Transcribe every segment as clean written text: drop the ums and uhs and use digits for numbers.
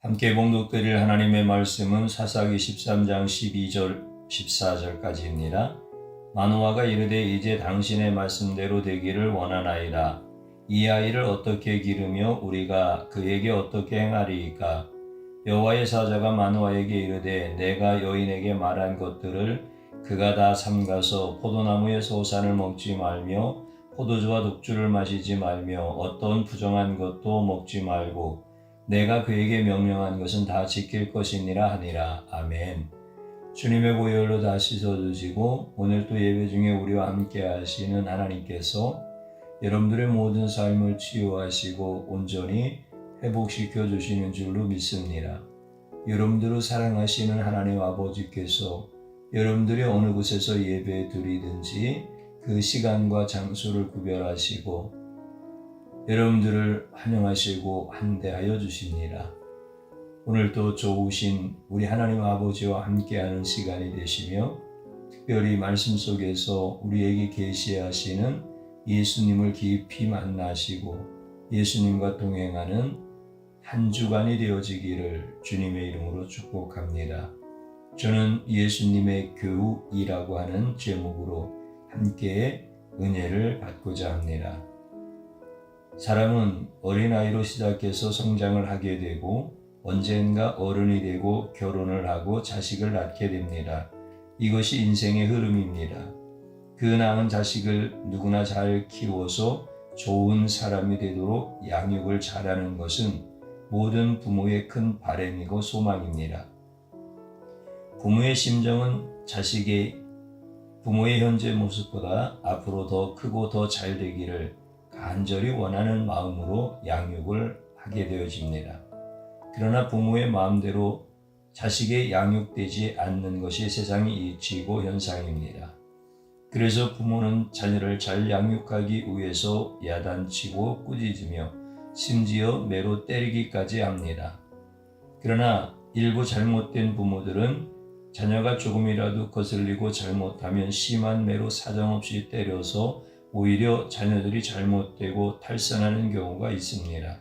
함께 봉독드릴 하나님의 말씀은 사사기 13장 12절 14절까지입니다. 마노아가 이르되 이제 당신의 말씀대로 되기를 원하나이다. 이 아이를 어떻게 기르며 우리가 그에게 어떻게 행하리이까? 여호와의 사자가 마노아에게 이르되 내가 여인에게 말한 것들을 그가 다 삼가서 포도나무의 소산을 먹지 말며 포도주와 독주를 마시지 말며 어떤 부정한 것도 먹지 말고 내가 그에게 명령한 것은 다 지킬 것이니라 하니라. 아멘. 주님의 보혈로 다 씻어주시고 오늘 또 예배 중에 우리와 함께 하시는 하나님께서 여러분들의 모든 삶을 치유하시고 온전히 회복시켜 주시는 줄로 믿습니다. 여러분들을 사랑하시는 하나님 아버지께서 여러분들이 어느 곳에서 예배 드리든지 그 시간과 장소를 구별하시고 여러분들을 환영하시고 환대하여 주십니다. 오늘도 좋으신 우리 하나님 아버지와 함께하는 시간이 되시며 특별히 말씀 속에서 우리에게 계시하시는 예수님을 깊이 만나시고 예수님과 동행하는 한 주간이 되어지기를 주님의 이름으로 축복합니다. 저는 예수님의 교우이라고 하는 제목으로 함께 은혜를 받고자 합니다. 사람은 어린아이로 시작해서 성장을 하게 되고 언젠가 어른이 되고 결혼을 하고 자식을 낳게 됩니다. 이것이 인생의 흐름입니다. 그 낳은 자식을 누구나 잘 키워서 좋은 사람이 되도록 양육을 잘하는 것은 모든 부모의 큰 바람이고 소망입니다. 부모의 심정은 자식의 부모의 현재 모습보다 앞으로 더 크고 더 잘 되기를 간절히 원하는 마음으로 양육을 하게 되어집니다. 그러나 부모의 마음대로 자식이 양육되지 않는 것이 세상의 이치이고 현상입니다. 그래서 부모는 자녀를 잘 양육하기 위해서 야단치고 꾸짖으며 심지어 매로 때리기까지 합니다. 그러나 일부 잘못된 부모들은 자녀가 조금이라도 거슬리고 잘못하면 심한 매로 사정없이 때려서 오히려 자녀들이 잘못되고 탈선하는 경우가 있습니다.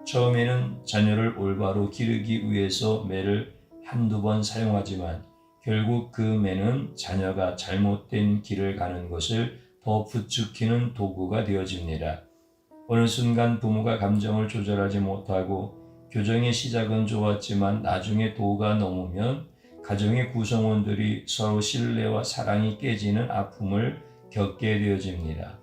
처음에는 자녀를 올바로 기르기 위해서 매를 한두 번 사용하지만 결국 그 매는 자녀가 잘못된 길을 가는 것을 더 부추기는 도구가 되어집니다. 어느 순간 부모가 감정을 조절하지 못하고 교정의 시작은 좋았지만 나중에 도가 넘으면 가정의 구성원들이 서로 신뢰와 사랑이 깨지는 아픔을 겪게 되어집니다.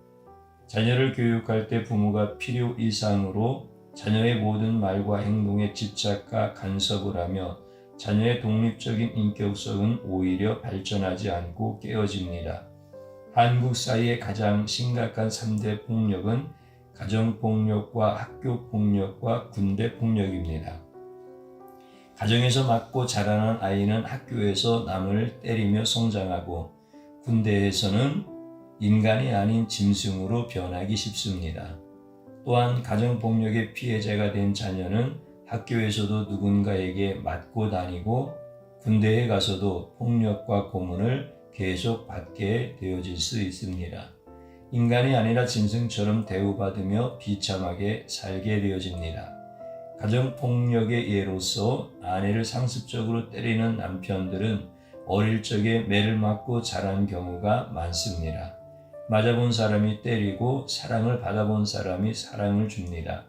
자녀를 교육할 때 부모가 필요 이상으로 자녀의 모든 말과 행동에 집착과 간섭을 하며 자녀의 독립적인 인격성은 오히려 발전하지 않고 깨어집니다. 한국 사회의 가장 심각한 3대 폭력은 가정폭력과 학교폭력과 군대폭력입니다. 가정에서 맞고 자라는 아이는 학교에서 남을 때리며 성장하고 군대에서는 인간이 아닌 짐승으로 변하기 쉽습니다. 또한 가정폭력의 피해자가 된 자녀는 학교에서도 누군가에게 맞고 다니고 군대에 가서도 폭력과 고문을 계속 받게 되어질 수 있습니다. 인간이 아니라 짐승처럼 대우받으며 비참하게 살게 되어집니다. 가정폭력의 예로서 아내를 상습적으로 때리는 남편들은 어릴 적에 매를 맞고 자란 경우가 많습니다. 맞아본 사람이 때리고 사랑을 받아본 사람이 사랑을 줍니다.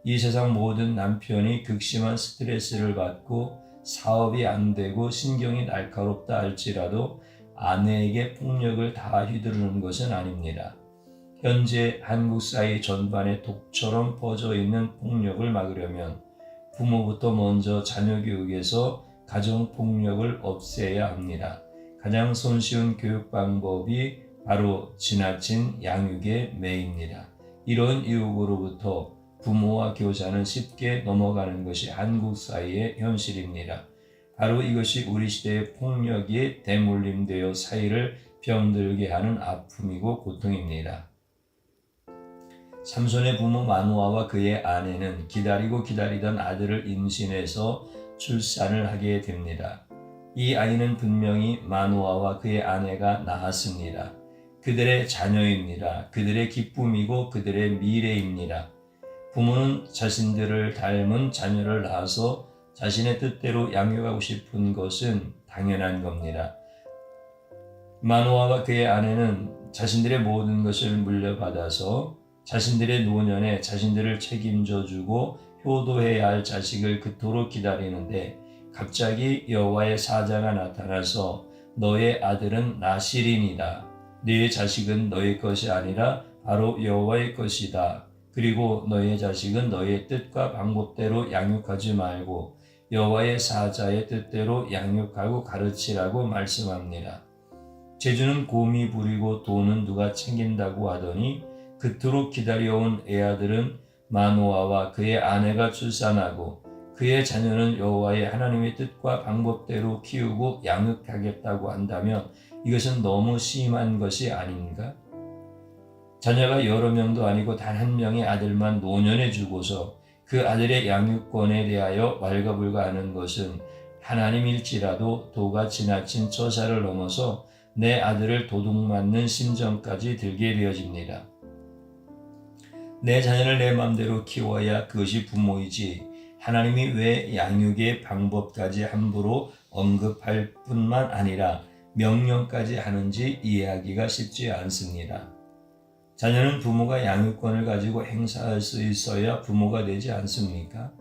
이 세상 모든 남편이 극심한 스트레스를 받고 사업이 안 되고 신경이 날카롭다 할지라도 아내에게 폭력을 다 휘두르는 것은 아닙니다. 현재 한국 사회 전반에 독처럼 퍼져 있는 폭력을 막으려면 부모부터 먼저 자녀 교육에서 가정폭력을 없애야 합니다. 가장 손쉬운 교육 방법이 바로 지나친 양육의 매입니다. 이런 유혹으로부터 부모와 교사는 쉽게 넘어가는 것이 한국 사회의 현실입니다. 바로 이것이 우리 시대의 폭력이 대물림되어 사회를 병들게 하는 아픔이고 고통입니다. 삼손의 부모 마누아와 그의 아내는 기다리고 기다리던 아들을 임신해서 출산을 하게 됩니다. 이 아이는 분명히 마누아와 그의 아내가 낳았습니다. 그들의 자녀입니다. 그들의 기쁨이고 그들의 미래입니다. 부모는 자신들을 닮은 자녀를 낳아서 자신의 뜻대로 양육하고 싶은 것은 당연한 겁니다. 마노아와 그의 아내는 자신들의 모든 것을 물려받아서 자신들의 노년에 자신들을 책임져주고 효도해야 할 자식을 그토록 기다리는데 갑자기 여호와의 사자가 나타나서 너의 아들은 나실인이다. 네 자식은 너의 것이 아니라 바로 여호와의 것이다. 그리고 너의 자식은 너의 뜻과 방법대로 양육하지 말고 여호와의 사자의 뜻대로 양육하고 가르치라고 말씀합니다. 재주는 곰이 부리고 돈은 누가 챙긴다고 하더니 그토록 기다려온 애아들은 마노아와 그의 아내가 출산하고 그의 자녀는 여호와의 하나님의 뜻과 방법대로 키우고 양육하겠다고 한다면 이것은 너무 심한 것이 아닌가? 자녀가 여러 명도 아니고 단 한 명의 아들만 노년에 주고서 그 아들의 양육권에 대하여 왈가불가하는 것은 하나님일지라도 도가 지나친 처사를 넘어서 내 아들을 도둑맞는 심정까지 들게 되어집니다. 내 자녀를 내 맘대로 키워야 그것이 부모이지 하나님이 왜 양육의 방법까지 함부로 언급할 뿐만 아니라 명령까지 하는지 이해하기가 쉽지 않습니다. 자녀는 부모가 양육권을 가지고 행사할 수 있어야 부모가 되지 않습니까?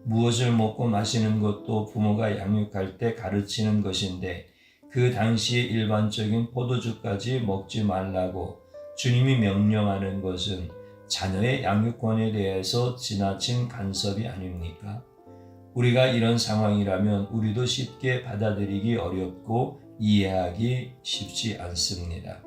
무엇을 먹고 마시는 것도 부모가 양육할 때 가르치는 것인데 그 당시의 일반적인 포도주까지 먹지 말라고 주님이 명령하는 것은 자녀의 양육권에 대해서 지나친 간섭이 아닙니까? 우리가 이런 상황이라면 우리도 쉽게 받아들이기 어렵고 이해하기 쉽지 않습니다.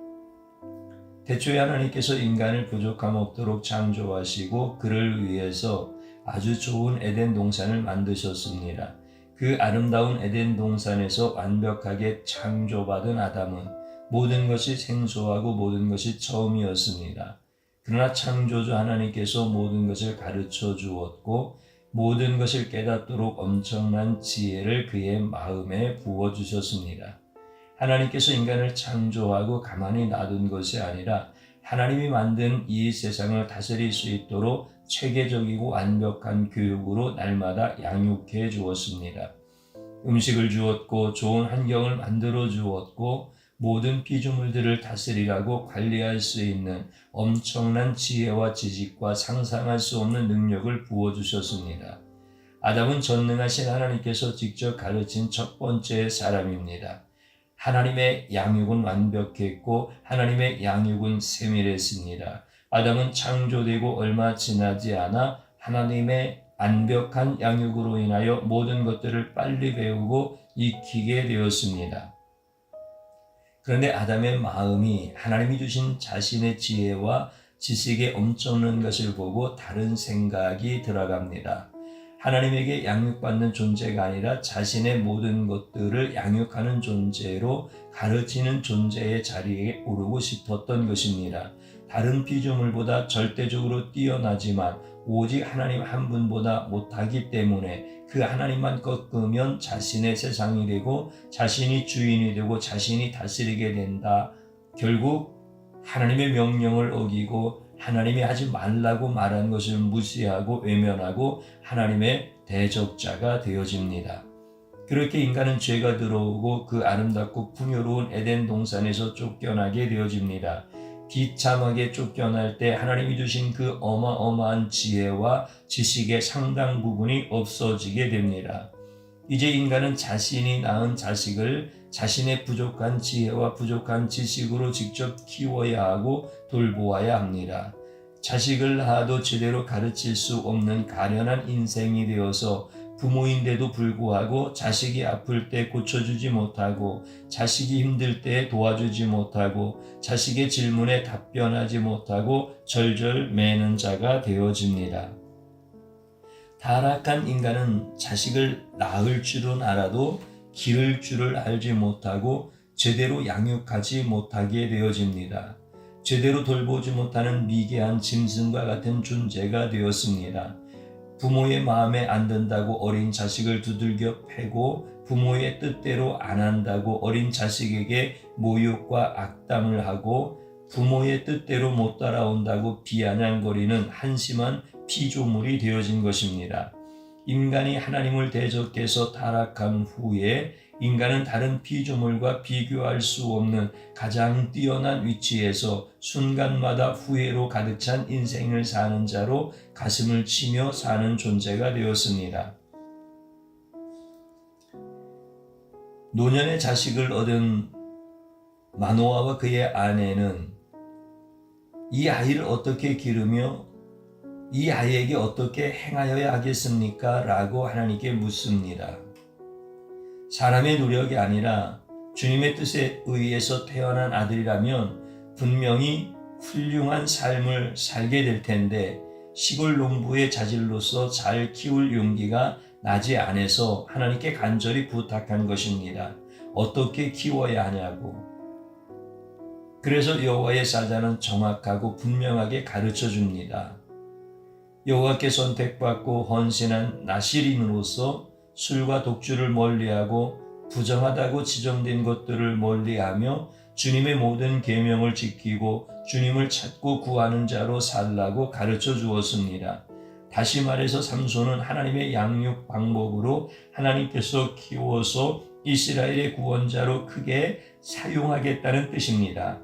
태초에 하나님께서 인간을 부족함 없도록 창조하시고 그를 위해서 아주 좋은 에덴 동산을 만드셨습니다. 그 아름다운 에덴 동산에서 완벽하게 창조받은 아담은 모든 것이 생소하고 모든 것이 처음이었습니다. 그러나 창조주 하나님께서 모든 것을 가르쳐 주었고 모든 것을 깨닫도록 엄청난 지혜를 그의 마음에 부어주셨습니다. 하나님께서 인간을 창조하고 가만히 놔둔 것이 아니라 하나님이 만든 이 세상을 다스릴 수 있도록 체계적이고 완벽한 교육으로 날마다 양육해 주었습니다. 음식을 주었고 좋은 환경을 만들어 주었고 모든 피조물들을 다스리라고 관리할 수 있는 엄청난 지혜와 지식과 상상할 수 없는 능력을 부어주셨습니다. 아담은 전능하신 하나님께서 직접 가르친 첫 번째 사람입니다. 하나님의 양육은 완벽했고 하나님의 양육은 세밀했습니다. 아담은 창조되고 얼마 지나지 않아 하나님의 완벽한 양육으로 인하여 모든 것들을 빨리 배우고 익히게 되었습니다. 그런데 아담의 마음이 하나님이 주신 자신의 지혜와 지식에 엄청난 것을 보고 다른 생각이 들어갑니다. 하나님에게 양육받는 존재가 아니라 자신의 모든 것들을 양육하는 존재로 가르치는 존재의 자리에 오르고 싶었던 것입니다. 다른 피조물보다 절대적으로 뛰어나지만 오직 하나님 한 분보다 못하기 때문에 그 하나님만 꺾으면 자신의 세상이 되고 자신이 주인이 되고 자신이 다스리게 된다. 결국 하나님의 명령을 어기고 하나님이 하지 말라고 말한 것을 무시하고 외면하고 하나님의 대적자가 되어집니다. 그렇게 인간은 죄가 들어오고 그 아름답고 풍요로운 에덴 동산에서 쫓겨나게 되어집니다. 비참하게 쫓겨날 때 하나님이 주신 그 어마어마한 지혜와 지식의 상당 부분이 없어지게 됩니다. 이제 인간은 자신이 낳은 자식을 자신의 부족한 지혜와 부족한 지식으로 직접 키워야 하고 돌보아야 합니다. 자식을 낳아도 제대로 가르칠 수 없는 가련한 인생이 되어서 부모인데도 불구하고 자식이 아플 때 고쳐주지 못하고 자식이 힘들 때 도와주지 못하고 자식의 질문에 답변하지 못하고 절절 매는 자가 되어집니다. 타락한 인간은 자식을 낳을 줄은 알아도 기를 줄을 알지 못하고 제대로 양육하지 못하게 되어집니다. 제대로 돌보지 못하는 미개한 짐승과 같은 존재가 되었습니다. 부모의 마음에 안 든다고 어린 자식을 두들겨 패고 부모의 뜻대로 안 한다고 어린 자식에게 모욕과 악담을 하고 부모의 뜻대로 못 따라온다고 비아냥거리는 한심한 피조물이 되어진 것입니다. 인간이 하나님을 대적해서 타락한 후에 인간은 다른 피조물과 비교할 수 없는 가장 뛰어난 위치에서 순간마다 후회로 가득 찬 인생을 사는 자로 가슴을 치며 사는 존재가 되었습니다. 노년의 자식을 얻은 마노아와 그의 아내는 이 아이를 어떻게 기르며 이 아이에게 어떻게 행하여야 하겠습니까? 라고 하나님께 묻습니다. 사람의 노력이 아니라 주님의 뜻에 의해서 태어난 아들이라면 분명히 훌륭한 삶을 살게 될 텐데 시골 농부의 자질로서 잘 키울 용기가 나지 않아서 하나님께 간절히 부탁한 것입니다. 어떻게 키워야 하냐고. 그래서 여호와의 사자는 정확하고 분명하게 가르쳐 줍니다. 여호와께 선택받고 헌신한 나실인으로서 술과 독주를 멀리하고 부정하다고 지정된 것들을 멀리하며 주님의 모든 계명을 지키고 주님을 찾고 구하는 자로 살라고 가르쳐 주었습니다. 다시 말해서 삼손은 하나님의 양육 방법으로 하나님께서 키워서 이스라엘의 구원자로 크게 사용하겠다는 뜻입니다.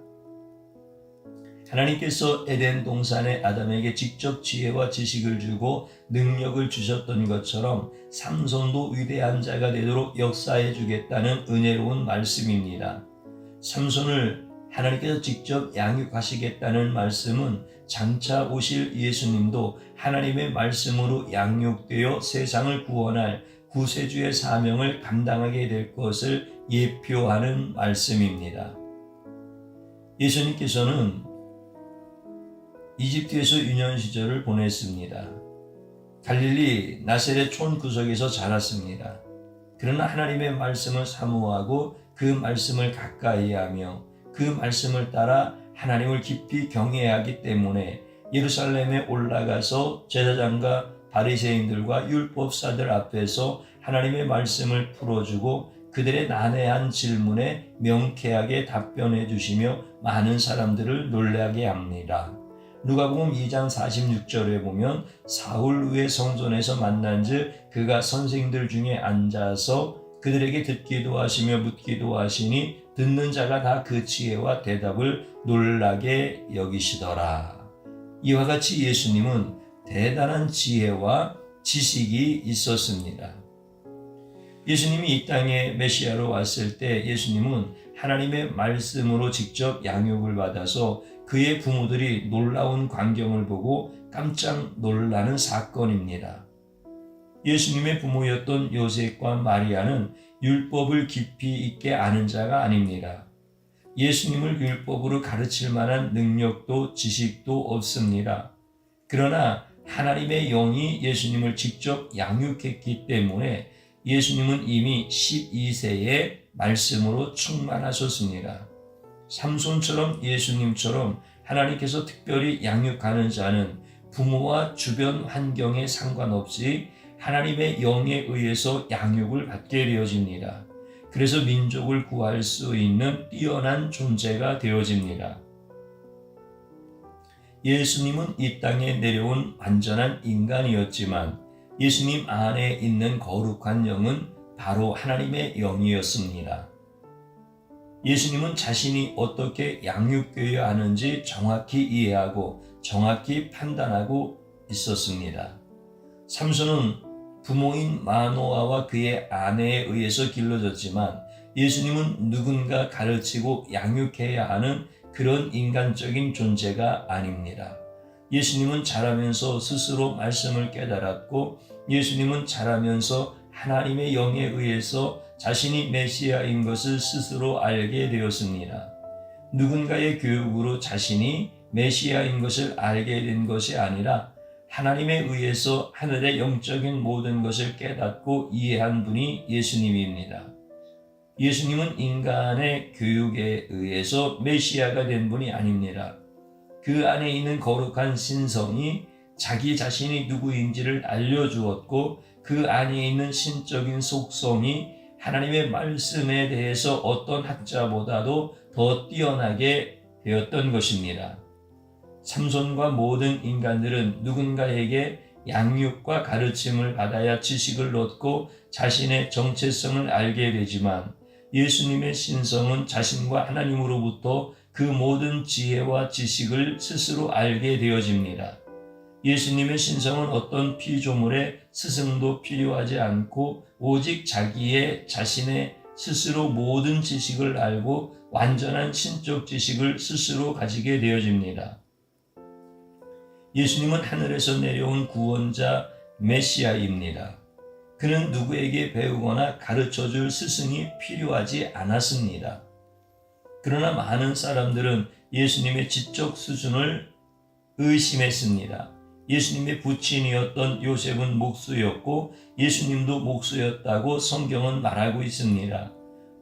하나님께서 에덴 동산에 아담에게 직접 지혜와 지식을 주고 능력을 주셨던 것처럼 삼손도 위대한 자가 되도록 역사해 주겠다는 은혜로운 말씀입니다. 삼손을 하나님께서 직접 양육하시겠다는 말씀은 장차 오실 예수님도 하나님의 말씀으로 양육되어 세상을 구원할 구세주의 사명을 감당하게 될 것을 예표하는 말씀입니다. 예수님께서는 이집트에서 유년 시절을 보냈습니다. 갈릴리 나세렛 촌 구석에서 자랐습니다. 그러나 하나님의 말씀을 사모하고 그 말씀을 가까이 하며 그 말씀을 따라 하나님을 깊이 경외하기 때문에 예루살렘에 올라가서 제사장과 바리새인들과 율법사들 앞에서 하나님의 말씀을 풀어주고 그들의 난해한 질문에 명쾌하게 답변해 주시며 많은 사람들을 놀라게 합니다. 누가복음 2장 46절에 보면 사울 후에 성전에서 만난즉 그가 선생들 중에 앉아서 그들에게 듣기도 하시며 묻기도 하시니 듣는 자가 다 그 지혜와 대답을 놀라게 여기시더라. 이와 같이 예수님은 대단한 지혜와 지식이 있었습니다. 예수님이 이 땅에 메시아로 왔을 때 예수님은 하나님의 말씀으로 직접 양육을 받아서 그의 부모들이 놀라운 광경을 보고 깜짝 놀라는 사건입니다. 예수님의 부모였던 요셉과 마리아는 율법을 깊이 있게 아는 자가 아닙니다. 예수님을 율법으로 가르칠 만한 능력도 지식도 없습니다. 그러나 하나님의 영이 예수님을 직접 양육했기 때문에 예수님은 이미 12세에 말씀으로 충만하셨습니다. 삼손처럼 예수님처럼 하나님께서 특별히 양육하는 자는 부모와 주변 환경에 상관없이 하나님의 영에 의해서 양육을 받게 되어집니다. 그래서 민족을 구할 수 있는 뛰어난 존재가 되어집니다. 예수님은 이 땅에 내려온 완전한 인간이었지만 예수님 안에 있는 거룩한 영은 바로 하나님의 영이었습니다. 예수님은 자신이 어떻게 양육되어야 하는지 정확히 이해하고 정확히 판단하고 있었습니다. 삼손은 부모인 마노아와 그의 아내에 의해서 길러졌지만 예수님은 누군가 가르치고 양육해야 하는 그런 인간적인 존재가 아닙니다. 예수님은 자라면서 스스로 말씀을 깨달았고 예수님은 자라면서 하나님의 영에 의해서 자신이 메시아인 것을 스스로 알게 되었습니다. 누군가의 교육으로 자신이 메시아인 것을 알게 된 것이 아니라 하나님에 의해서 하늘의 영적인 모든 것을 깨닫고 이해한 분이 예수님입니다. 예수님은 인간의 교육에 의해서 메시아가 된 분이 아닙니다. 그 안에 있는 거룩한 신성이 자기 자신이 누구인지를 알려주었고 그 안에 있는 신적인 속성이 하나님의 말씀에 대해서 어떤 학자보다도 더 뛰어나게 되었던 것입니다. 삼손과 모든 인간들은 누군가에게 양육과 가르침을 받아야 지식을 얻고 자신의 정체성을 알게 되지만 예수님의 신성은 자신과 하나님으로부터 그 모든 지혜와 지식을 스스로 알게 되어집니다. 예수님의 신성은 어떤 피조물의 스승도 필요하지 않고 오직 자신의 스스로 모든 지식을 알고 완전한 신적 지식을 스스로 가지게 되어집니다. 예수님은 하늘에서 내려온 구원자 메시아입니다. 그는 누구에게 배우거나 가르쳐줄 스승이 필요하지 않았습니다. 그러나 많은 사람들은 예수님의 지적 수준을 의심했습니다. 예수님의 부친이었던 요셉은 목수였고 예수님도 목수였다고 성경은 말하고 있습니다.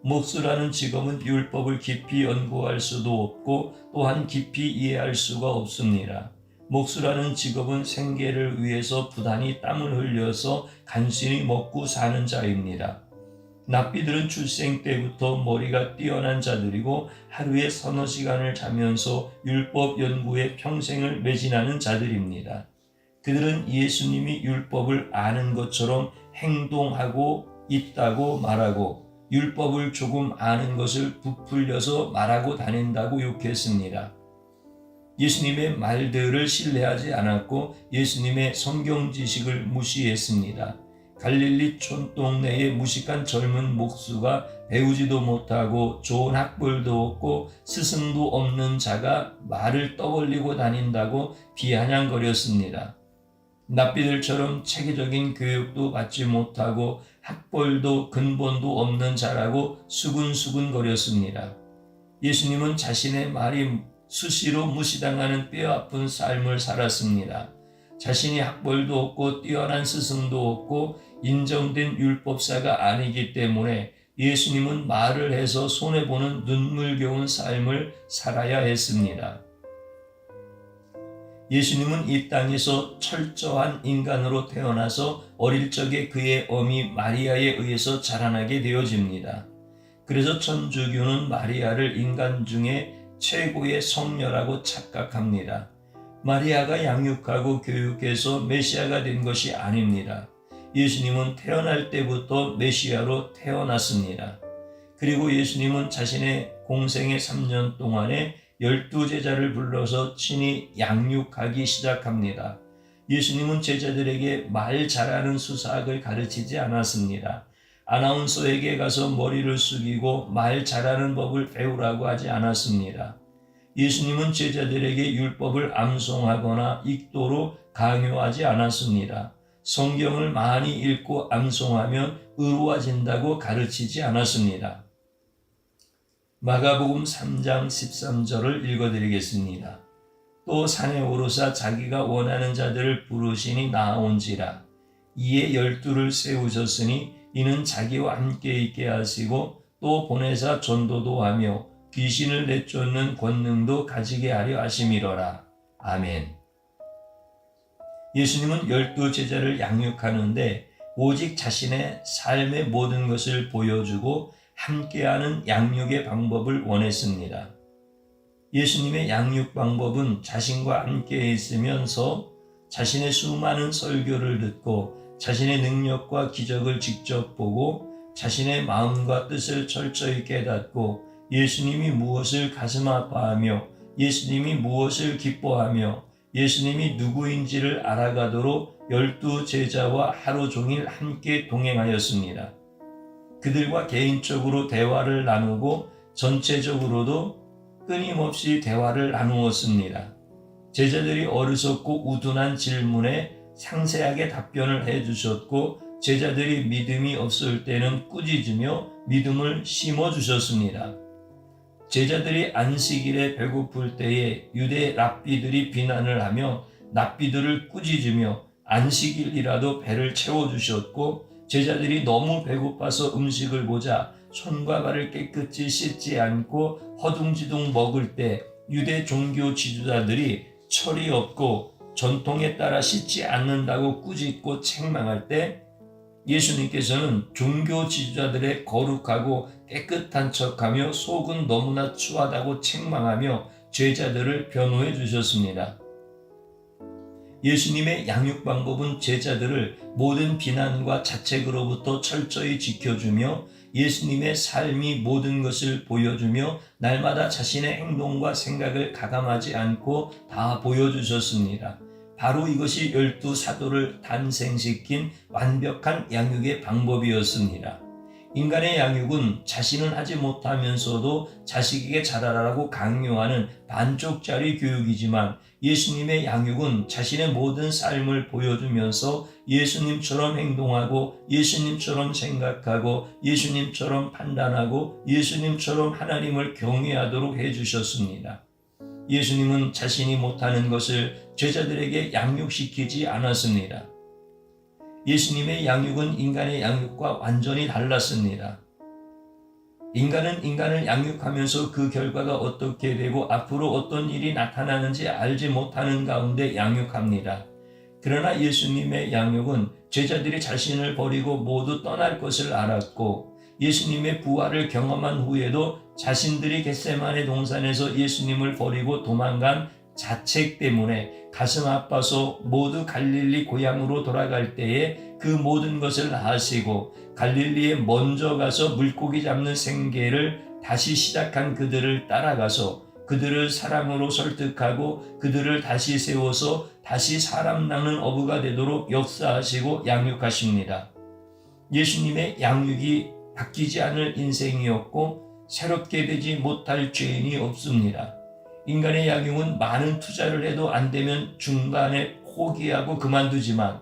목수라는 직업은 율법을 깊이 연구할 수도 없고 또한 깊이 이해할 수가 없습니다. 목수라는 직업은 생계를 위해서 부단히 땀을 흘려서 간신히 먹고 사는 자입니다. 납비들은 출생 때부터 머리가 뛰어난 자들이고 하루에 서너 시간을 자면서 율법 연구에 평생을 매진하는 자들입니다. 그들은 예수님이 율법을 아는 것처럼 행동하고 있다고 말하고 율법을 조금 아는 것을 부풀려서 말하고 다닌다고 욕했습니다. 예수님의 말들을 신뢰하지 않았고 예수님의 성경 지식을 무시했습니다. 갈릴리 촌동네에 무식한 젊은 목수가 배우지도 못하고 좋은 학벌도 없고 스승도 없는 자가 말을 떠벌리고 다닌다고 비아냥거렸습니다. 납비들처럼 체계적인 교육도 받지 못하고 학벌도 근본도 없는 자라고 수근수근거렸습니다. 예수님은 자신의 말이 수시로 무시당하는 뼈아픈 삶을 살았습니다. 자신이 학벌도 없고 뛰어난 스승도 없고 인정된 율법사가 아니기 때문에 예수님은 말을 해서 손해보는 눈물겨운 삶을 살아야 했습니다. 예수님은 이 땅에서 철저한 인간으로 태어나서 어릴 적에 그의 어미 마리아에 의해서 자라나게 되어집니다. 그래서 천주교는 마리아를 인간 중에 최고의 성녀라고 착각합니다. 마리아가 양육하고 교육해서 메시아가 된 것이 아닙니다. 예수님은 태어날 때부터 메시아로 태어났습니다. 그리고 예수님은 자신의 공생의 3년 동안에 12제자를 불러서 친히 양육하기 시작합니다. 예수님은 제자들에게 말 잘하는 수사학을 가르치지 않았습니다. 아나운서에게 가서 머리를 숙이고 말 잘하는 법을 배우라고 하지 않았습니다. 예수님은 제자들에게 율법을 암송하거나 읽도록 강요하지 않았습니다. 성경을 많이 읽고 암송하면 의로워진다고 가르치지 않았습니다. 마가복음 3장 13절을 읽어드리겠습니다. 또 산에 오르사 자기가 원하는 자들을 부르시니 나아온지라. 이에 12를 세우셨으니 이는 자기와 함께 있게 하시고 또 보내사 전도도 하며 귀신을 내쫓는 권능도 가지게 하려 하심이로라. 아멘. 예수님은 12제자를 양육하는데 오직 자신의 삶의 모든 것을 보여주고 함께하는 양육의 방법을 원했습니다. 예수님의 양육 방법은 자신과 함께 있으면서 자신의 수많은 설교를 듣고 자신의 능력과 기적을 직접 보고 자신의 마음과 뜻을 철저히 깨닫고 예수님이 무엇을 가슴 아파하며 예수님이 무엇을 기뻐하며 예수님이 누구인지를 알아가도록 12제자와 하루 종일 함께 동행하였습니다. 그들과 개인적으로 대화를 나누고 전체적으로도 끊임없이 대화를 나누었습니다. 제자들이 어리석고 우둔한 질문에 상세하게 답변을 해주셨고 제자들이 믿음이 없을 때는 꾸짖으며 믿음을 심어주셨습니다. 제자들이 안식일에 배고플 때에 유대 랍비들이 비난을 하며 랍비들을 꾸짖으며 안식일이라도 배를 채워주셨고 제자들이 너무 배고파서 음식을 보자 손과 발을 깨끗이 씻지 않고 허둥지둥 먹을 때 유대 종교 지도자들이 철이 없고 전통에 따라 씻지 않는다고 꾸짖고 책망할 때 예수님께서는 종교 지도자들의 거룩하고 깨끗한 척하며 속은 너무나 추하다고 책망하며 제자들을 변호해 주셨습니다. 예수님의 양육 방법은 제자들을 모든 비난과 자책으로부터 철저히 지켜주며 예수님의 삶이 모든 것을 보여주며 날마다 자신의 행동과 생각을 가감하지 않고 다 보여주셨습니다. 바로 이것이 12사도를 탄생시킨 완벽한 양육의 방법이었습니다. 인간의 양육은 자신은 하지 못하면서도 자식에게 잘하라고 강요하는 반쪽짜리 교육이지만 예수님의 양육은 자신의 모든 삶을 보여주면서 예수님처럼 행동하고 예수님처럼 생각하고 예수님처럼 판단하고 예수님처럼 하나님을 경외하도록 해주셨습니다. 예수님은 자신이 못하는 것을 제자들에게 양육시키지 않았습니다. 예수님의 양육은 인간의 양육과 완전히 달랐습니다. 인간은 인간을 양육하면서 그 결과가 어떻게 되고 앞으로 어떤 일이 나타나는지 알지 못하는 가운데 양육합니다. 그러나 예수님의 양육은 제자들이 자신을 버리고 모두 떠날 것을 알았고 예수님의 부활을 경험한 후에도 자신들이 겟세마네 동산에서 예수님을 버리고 도망간 자책 때문에 가슴 아파서 모두 갈릴리 고향으로 돌아갈 때에 그 모든 것을 하시고 갈릴리에 먼저 가서 물고기 잡는 생계를 다시 시작한 그들을 따라가서 그들을 사랑으로 설득하고 그들을 다시 세워서 다시 사람 낳는 어부가 되도록 역사하시고 양육하십니다. 예수님의 양육이 바뀌지 않을 인생이었고 새롭게 되지 못할 죄인이 없습니다. 인간의 양육은 많은 투자를 해도 안 되면 중간에 포기하고 그만두지만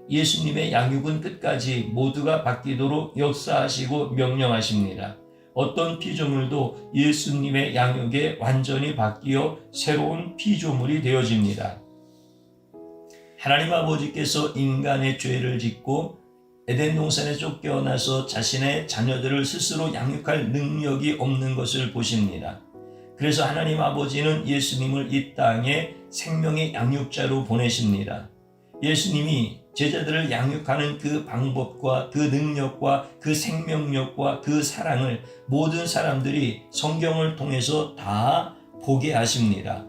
예수님의 양육은 끝까지 모두가 바뀌도록 역사하시고 명령하십니다. 어떤 피조물도 예수님의 양육에 완전히 바뀌어 새로운 피조물이 되어집니다. 하나님 아버지께서 인간의 죄를 짓고 에덴 동산에 쫓겨나서 자신의 자녀들을 스스로 양육할 능력이 없는 것을 보십니다. 그래서 하나님 아버지는 예수님을 이 땅에 생명의 양육자로 보내십니다. 예수님이 제자들을 양육하는 그 방법과 그 능력과 그 생명력과 그 사랑을 모든 사람들이 성경을 통해서 다 보게 하십니다.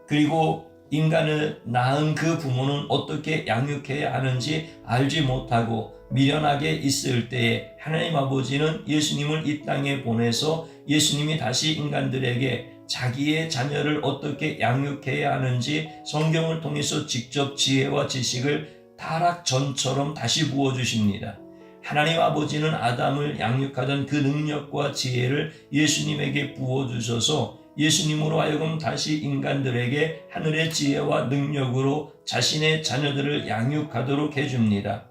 그리고 인간을 낳은 그 부모는 어떻게 양육해야 하는지 알지 못하고 미련하게 있을 때에 하나님 아버지는 예수님을 이 땅에 보내서 예수님이 다시 인간들에게 자기의 자녀를 어떻게 양육해야 하는지 성경을 통해서 직접 지혜와 지식을 타락전처럼 다시 부어주십니다. 하나님 아버지는 아담을 양육하던 그 능력과 지혜를 예수님에게 부어주셔서 예수님으로 하여금 다시 인간들에게 하늘의 지혜와 능력으로 자신의 자녀들을 양육하도록 해줍니다.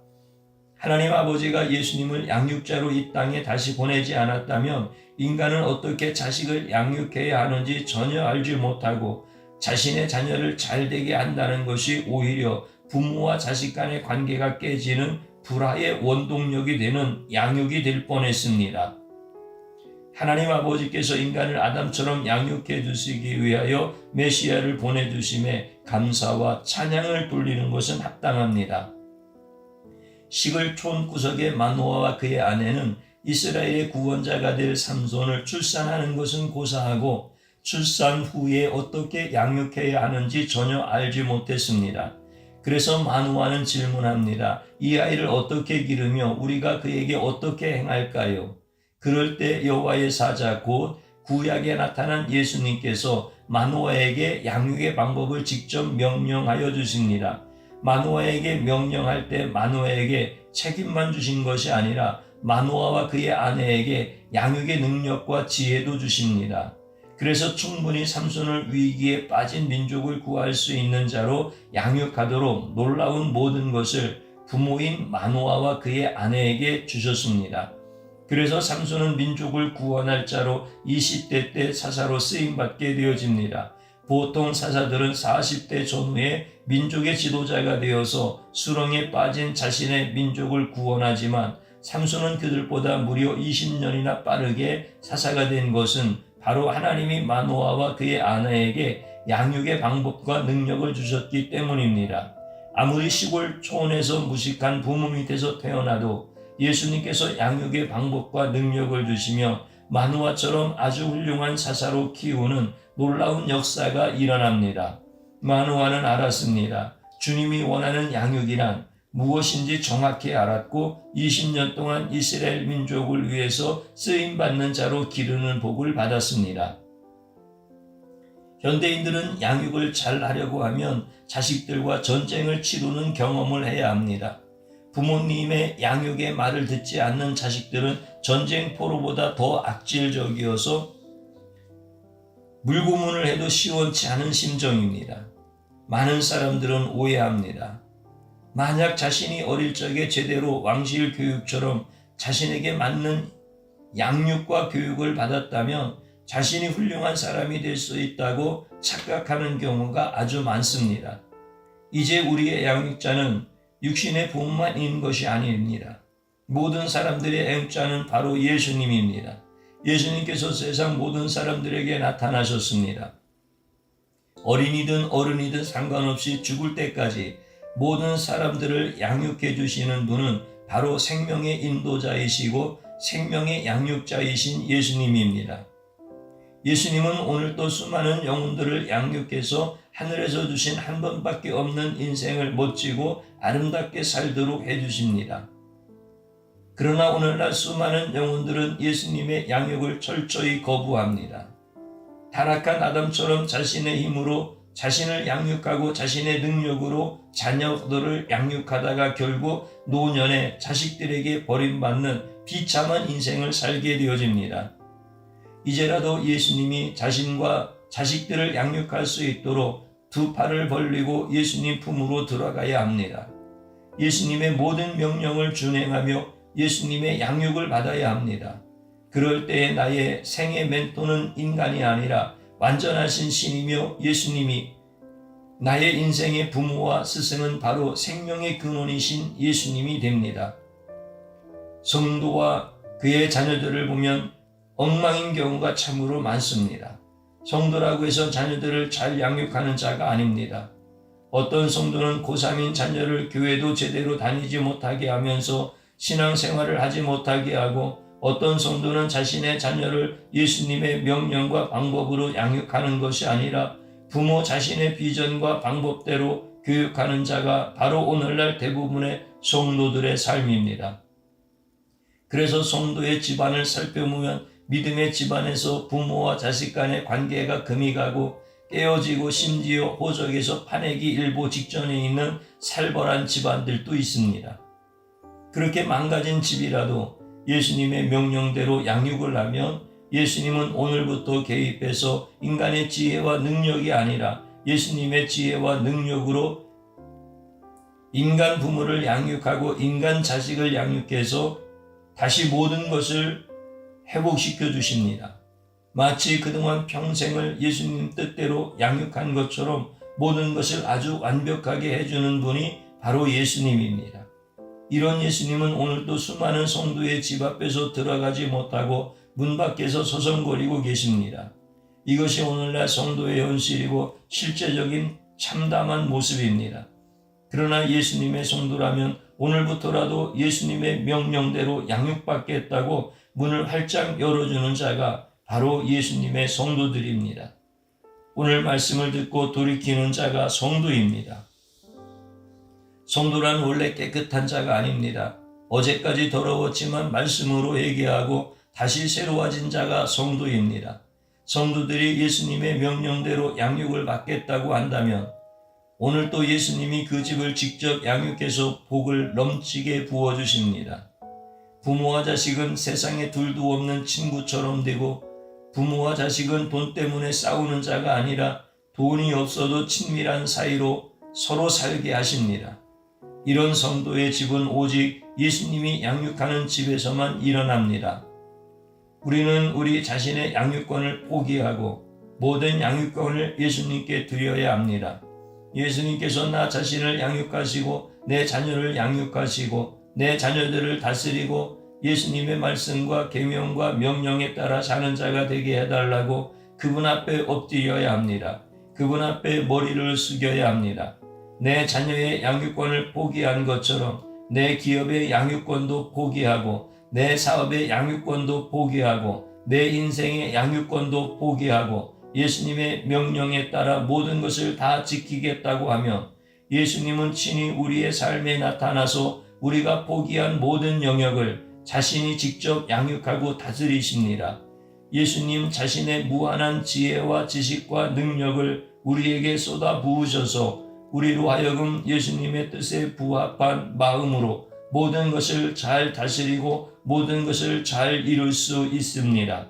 하나님 아버지가 예수님을 양육자로 이 땅에 다시 보내지 않았다면 인간은 어떻게 자식을 양육해야 하는지 전혀 알지 못하고 자신의 자녀를 잘되게 한다는 것이 오히려 부모와 자식 간의 관계가 깨지는 불화의 원동력이 되는 양육이 될 뻔했습니다. 하나님 아버지께서 인간을 아담처럼 양육해 주시기 위하여 메시아를 보내주심에 감사와 찬양을 돌리는 것은 합당합니다. 시글 촌구석의 마노아와 그의 아내는 이스라엘의 구원자가 될 삼손을 출산하는 것은 고사하고 출산 후에 어떻게 양육해야 하는지 전혀 알지 못했습니다. 그래서 마노아는 질문합니다. 이 아이를 어떻게 기르며 우리가 그에게 어떻게 행할까요? 그럴 때 여호와의 사자 곧 구약에 나타난 예수님께서 마노아에게 양육의 방법을 직접 명령하여 주십니다. 마노아에게 명령할 때 마노아에게 책임만 주신 것이 아니라 마노아와 그의 아내에게 양육의 능력과 지혜도 주십니다. 그래서 충분히 삼손을 위기에 빠진 민족을 구할 수 있는 자로 양육하도록 놀라운 모든 것을 부모인 마노아와 그의 아내에게 주셨습니다. 그래서 삼손은 민족을 구원할 자로 20대 때 사사로 쓰임받게 되어집니다. 보통 사사들은 40대 전후에 민족의 지도자가 되어서 수렁에 빠진 자신의 민족을 구원하지만 삼손은 그들보다 무려 20년이나 빠르게 사사가 된 것은 바로 하나님이 마노아와 그의 아내에게 양육의 방법과 능력을 주셨기 때문입니다. 아무리 시골 촌에서 무식한 부모 밑에서 태어나도 예수님께서 양육의 방법과 능력을 주시며 마노아처럼 아주 훌륭한 사사로 키우는 놀라운 역사가 일어납니다. 마노아는 알았습니다. 주님이 원하는 양육이란 무엇인지 정확히 알았고 20년 동안 이스라엘 민족을 위해서 쓰임받는 자로 기르는 복을 받았습니다. 현대인들은 양육을 잘 하려고 하면 자식들과 전쟁을 치르는 경험을 해야 합니다. 부모님의 양육의 말을 듣지 않는 자식들은 전쟁포로보다 더 악질적이어서 물고문을 해도 시원치 않은 심정입니다. 많은 사람들은 오해합니다. 만약 자신이 어릴 적에 제대로 왕실 교육처럼 자신에게 맞는 양육과 교육을 받았다면 자신이 훌륭한 사람이 될 수 있다고 착각하는 경우가 아주 많습니다. 이제 우리의 양육자는 육신의 부모만인 것이 아닙니다. 모든 사람들의 양육자는 바로 예수님입니다. 예수님께서 세상 모든 사람들에게 나타나셨습니다. 어린이든 어른이든 상관없이 죽을 때까지 모든 사람들을 양육해 주시는 분은 바로 생명의 인도자이시고 생명의 양육자이신 예수님입니다. 예수님은 오늘도 수많은 영혼들을 양육해서 하늘에서 주신 한 번밖에 없는 인생을 멋지고 아름답게 살도록 해주십니다. 그러나 오늘날 수많은 영혼들은 예수님의 양육을 철저히 거부합니다. 타락한 아담처럼 자신의 힘으로 자신을 양육하고 자신의 능력으로 자녀들을 양육하다가 결국 노년에 자식들에게 버림받는 비참한 인생을 살게 되어집니다. 이제라도 예수님이 자신과 자식들을 양육할 수 있도록 두 팔을 벌리고 예수님 품으로 들어가야 합니다. 예수님의 모든 명령을 준행하며 예수님의 양육을 받아야 합니다. 그럴 때에 나의 생의 멘토는 인간이 아니라 완전하신 신이며 예수님이 나의 인생의 부모와 스승은 바로 생명의 근원이신 예수님이 됩니다. 성도와 그의 자녀들을 보면 엉망인 경우가 참으로 많습니다. 성도라고 해서 자녀들을 잘 양육하는 자가 아닙니다. 어떤 성도는 고3인 자녀를 교회도 제대로 다니지 못하게 하면서 신앙생활을 하지 못하게 하고 어떤 성도는 자신의 자녀를 예수님의 명령과 방법으로 양육하는 것이 아니라 부모 자신의 비전과 방법대로 교육하는 자가 바로 오늘날 대부분의 성도들의 삶입니다. 그래서 성도의 집안을 살펴보면 믿음의 집안에서 부모와 자식 간의 관계가 금이 가고 깨어지고 심지어 호적에서 파내기 일보 직전에 있는 살벌한 집안들도 있습니다. 그렇게 망가진 집이라도 예수님의 명령대로 양육을 하면 예수님은 오늘부터 개입해서 인간의 지혜와 능력이 아니라 예수님의 지혜와 능력으로 인간 부모를 양육하고 인간 자식을 양육해서 다시 모든 것을 회복시켜 주십니다. 마치 그동안 평생을 예수님 뜻대로 양육한 것처럼 모든 것을 아주 완벽하게 해주는 분이 바로 예수님입니다. 이런 예수님은 오늘도 수많은 성도의 집 앞에서 들어가지 못하고 문 밖에서 서성거리고 계십니다. 이것이 오늘날 성도의 현실이고 실제적인 참담한 모습입니다. 그러나 예수님의 성도라면 오늘부터라도 예수님의 명령대로 양육받겠다고 문을 활짝 열어주는 자가 바로 예수님의 성도들입니다. 오늘 말씀을 듣고 돌이키는 자가 성도입니다. 성도란 원래 깨끗한 자가 아닙니다. 어제까지 더러웠지만 말씀으로 회개하고 다시 새로워진 자가 성도입니다. 성도들이 예수님의 명령대로 양육을 받겠다고 한다면 오늘 또 예수님이 그 집을 직접 양육해서 복을 넘치게 부어주십니다. 부모와 자식은 세상에 둘도 없는 친구처럼 되고 부모와 자식은 돈 때문에 싸우는 자가 아니라 돈이 없어도 친밀한 사이로 서로 살게 하십니다. 이런 성도의 집은 오직 예수님이 양육하는 집에서만 일어납니다. 우리는 우리 자신의 양육권을 포기하고 모든 양육권을 예수님께 드려야 합니다. 예수님께서 나 자신을 양육하시고 내 자녀를 양육하시고 내 자녀들을 다스리고 예수님의 말씀과 계명과 명령에 따라 사는 자가 되게 해달라고 그분 앞에 엎드려야 합니다. 그분 앞에 머리를 숙여야 합니다. 내 자녀의 양육권을 포기한 것처럼 내 기업의 양육권도 포기하고 내 사업의 양육권도 포기하고 내 인생의 양육권도 포기하고 예수님의 명령에 따라 모든 것을 다 지키겠다고 하면 예수님은 친히 우리의 삶에 나타나서 우리가 포기한 모든 영역을 자신이 직접 양육하고 다스리십니다. 예수님 자신의 무한한 지혜와 지식과 능력을 우리에게 쏟아 부으셔서 우리로 하여금 예수님의 뜻에 부합한 마음으로 모든 것을 잘 다스리고 모든 것을 잘 이룰 수 있습니다.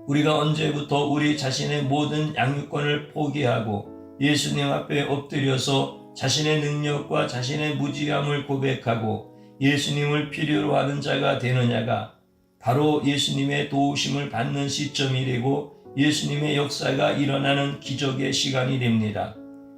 우리가 언제부터 우리 자신의 모든 양육권을 포기하고 예수님 앞에 엎드려서 자신의 능력과 자신의 무지함을 고백하고 예수님을 필요로 하는 자가 되느냐가 바로 예수님의 도우심을 받는 시점이 되고 예수님의 역사가 일어나는 기적의 시간이 됩니다.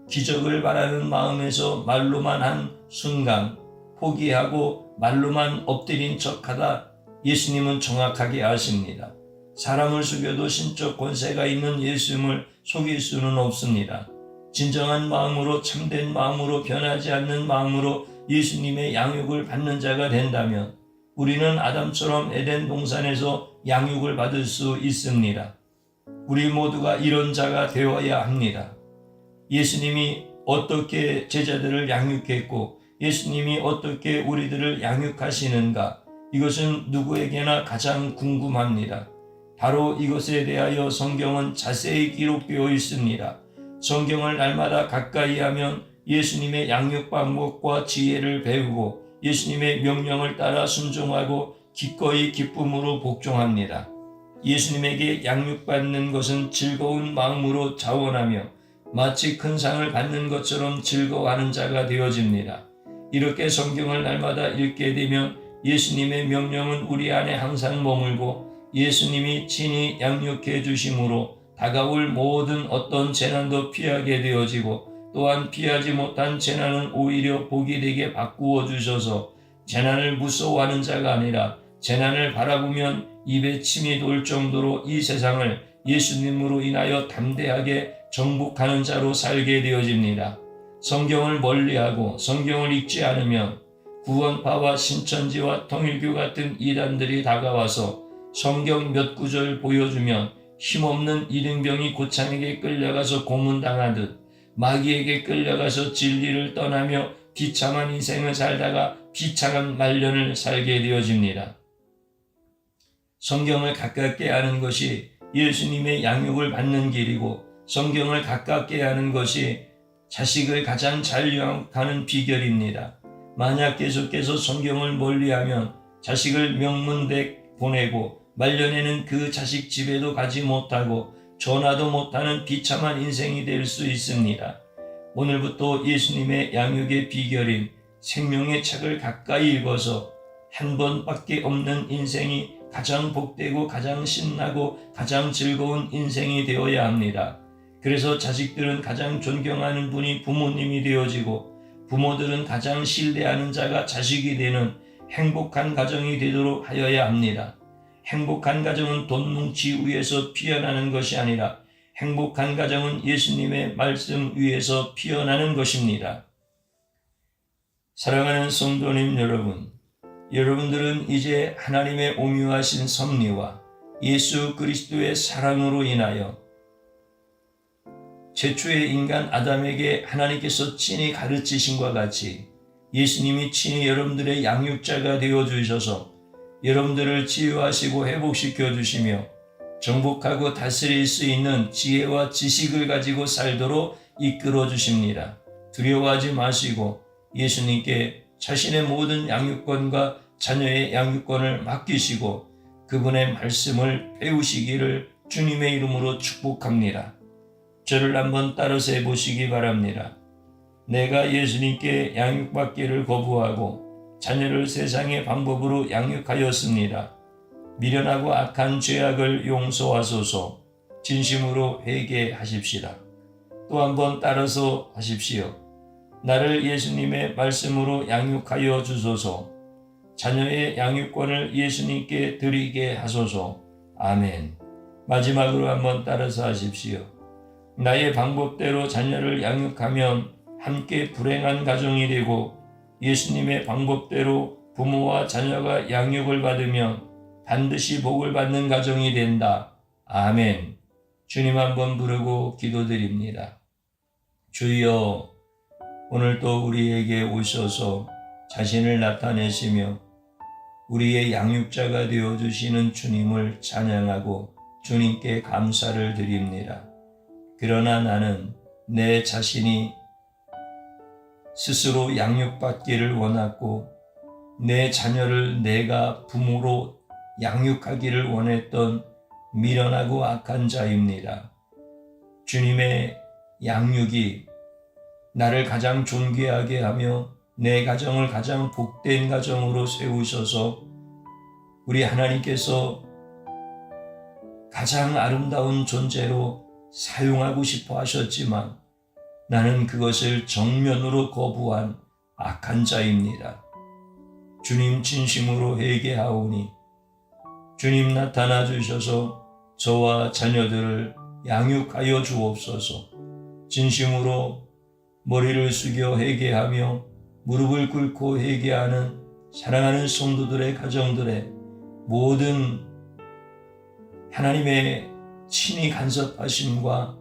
기적을 바라는 마음에서 말로만 한 순간 포기하고 말로만 엎드린 척하다 예수님은 정확하게 아십니다. 사람을 속여도 신적 권세가 있는 예수님을 속일 수는 없습니다. 진정한 마음으로 참된 마음으로 변하지 않는 마음으로 예수님의 양육을 받는 자가 된다면 우리는 아담처럼 에덴 동산에서 양육을 받을 수 있습니다. 우리 모두가 이런 자가 되어야 합니다. 예수님이 어떻게 제자들을 양육했고 예수님이 어떻게 우리들을 양육하시는가, 이것은 누구에게나 가장 궁금합니다. 바로 이것에 대하여 성경은 자세히 기록되어 있습니다. 성경을 날마다 가까이 하면 예수님의 양육 방법과 지혜를 배우고 예수님의 명령을 따라 순종하고 기꺼이 기쁨으로 복종합니다. 예수님에게 양육받는 것은 즐거운 마음으로 자원하며 마치 큰 상을 받는 것처럼 즐거워하는 자가 되어집니다. 이렇게 성경을 날마다 읽게 되면 예수님의 명령은 우리 안에 항상 머물고 예수님이 친히 양육해 주심으로 다가올 모든 어떤 재난도 피하게 되어지고 또한 피하지 못한 재난은 오히려 복이 되게 바꾸어 주셔서 재난을 무서워하는 자가 아니라 재난을 바라보면 입에 침이 돌 정도로 이 세상을 예수님으로 인하여 담대하게 정복하는 자로 살게 되어집니다. 성경을 멀리하고 성경을 읽지 않으면 구원파와 신천지와 통일교 같은 이단들이 다가와서 성경 몇 구절 보여주면 힘없는 일인병이 고창에게 끌려가서 고문당하듯 마귀에게 끌려가서 진리를 떠나며 비참한 인생을 살다가 비참한 말년을 살게 되어집니다. 성경을 가깝게 하는 것이 예수님의 양육을 받는 길이고 성경을 가깝게 하는 것이 자식을 가장 잘 양육하는 비결입니다. 만약 계속해서 성경을 멀리하면 자식을 명문대 보내고 말년에는 그 자식 집에도 가지 못하고 전화도 못하는 비참한 인생이 될 수 있습니다. 오늘부터 예수님의 양육의 비결인 생명의 책을 가까이 읽어서 한 번밖에 없는 인생이 가장 복되고 가장 신나고 가장 즐거운 인생이 되어야 합니다. 그래서 자식들은 가장 존경하는 분이 부모님이 되어지고 부모들은 가장 신뢰하는 자가 자식이 되는 행복한 가정이 되도록 하여야 합니다. 행복한 가정은 돈 뭉치 위에서 피어나는 것이 아니라 행복한 가정은 예수님의 말씀 위에서 피어나는 것입니다. 사랑하는 성도님 여러분, 여러분들은 이제 하나님의 오묘하신 섭리와 예수 그리스도의 사랑으로 인하여 최초의 인간 아담에게 하나님께서 친히 가르치신과 같이 예수님이 친히 여러분들의 양육자가 되어주셔서 여러분들을 치유하시고 회복시켜 주시며 정복하고 다스릴 수 있는 지혜와 지식을 가지고 살도록 이끌어 주십니다. 두려워하지 마시고 예수님께 자신의 모든 양육권과 자녀의 양육권을 맡기시고 그분의 말씀을 배우시기를 주님의 이름으로 축복합니다. 저를 한번 따라서 해보시기 바랍니다. 내가 예수님께 양육받기를 거부하고 자녀를 세상의 방법으로 양육하였습니다. 미련하고 악한 죄악을 용서하소서. 진심으로 회개하십시다. 또 한번 따라서 하십시오. 나를 예수님의 말씀으로 양육하여 주소서. 자녀의 양육권을 예수님께 드리게 하소서. 아멘. 마지막으로 한번 따라서 하십시오. 나의 방법대로 자녀를 양육하면 함께 불행한 가정이 되고 예수님의 방법대로 부모와 자녀가 양육을 받으면 반드시 복을 받는 가정이 된다. 아멘. 주님 한번 부르고 기도드립니다. 주여, 오늘도 우리에게 오셔서 자신을 나타내시며 우리의 양육자가 되어주시는 주님을 찬양하고 주님께 감사를 드립니다. 그러나 나는 내 자신이 스스로 양육받기를 원했고 내 자녀를 내가 부모로 양육하기를 원했던 미련하고 악한 자입니다. 주님의 양육이 나를 가장 존귀하게 하며 내 가정을 가장 복된 가정으로 세우셔서 우리 하나님께서 가장 아름다운 존재로 사용하고 싶어 하셨지만 나는 그것을 정면으로 거부한 악한 자입니다. 주님 진심으로 회개하오니 주님 나타나 주셔서 저와 자녀들을 양육하여 주옵소서. 진심으로 머리를 숙여 회개하며 무릎을 꿇고 회개하는 사랑하는 성도들의 가정들의 모든 하나님의 친히 간섭하심과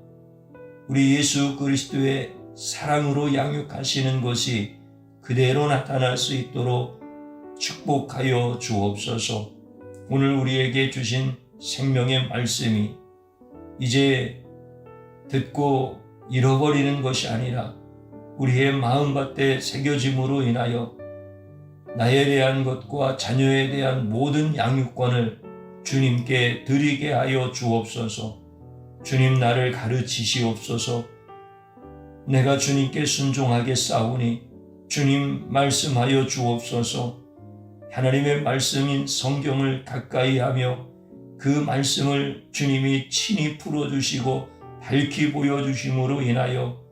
우리 예수 그리스도의 사랑으로 양육하시는 것이 그대로 나타날 수 있도록 축복하여 주옵소서. 오늘 우리에게 주신 생명의 말씀이 이제 듣고 잃어버리는 것이 아니라 우리의 마음밭에 새겨짐으로 인하여 나에 대한 것과 자녀에 대한 모든 양육권을 주님께 드리게 하여 주옵소서. 주님 나를 가르치시옵소서. 내가 주님께 순종하게 싸우니 주님 말씀하여 주옵소서. 하나님의 말씀인 성경을 가까이 하며 그 말씀을 주님이 친히 풀어주시고 밝히 보여주심으로 인하여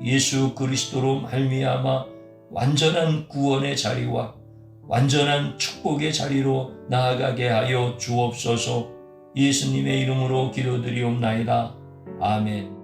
예수 그리스도로 말미암아 완전한 구원의 자리와 완전한 축복의 자리로 나아가게 하여 주옵소서. 예수님의 이름으로 기도드리옵나이다. 아멘.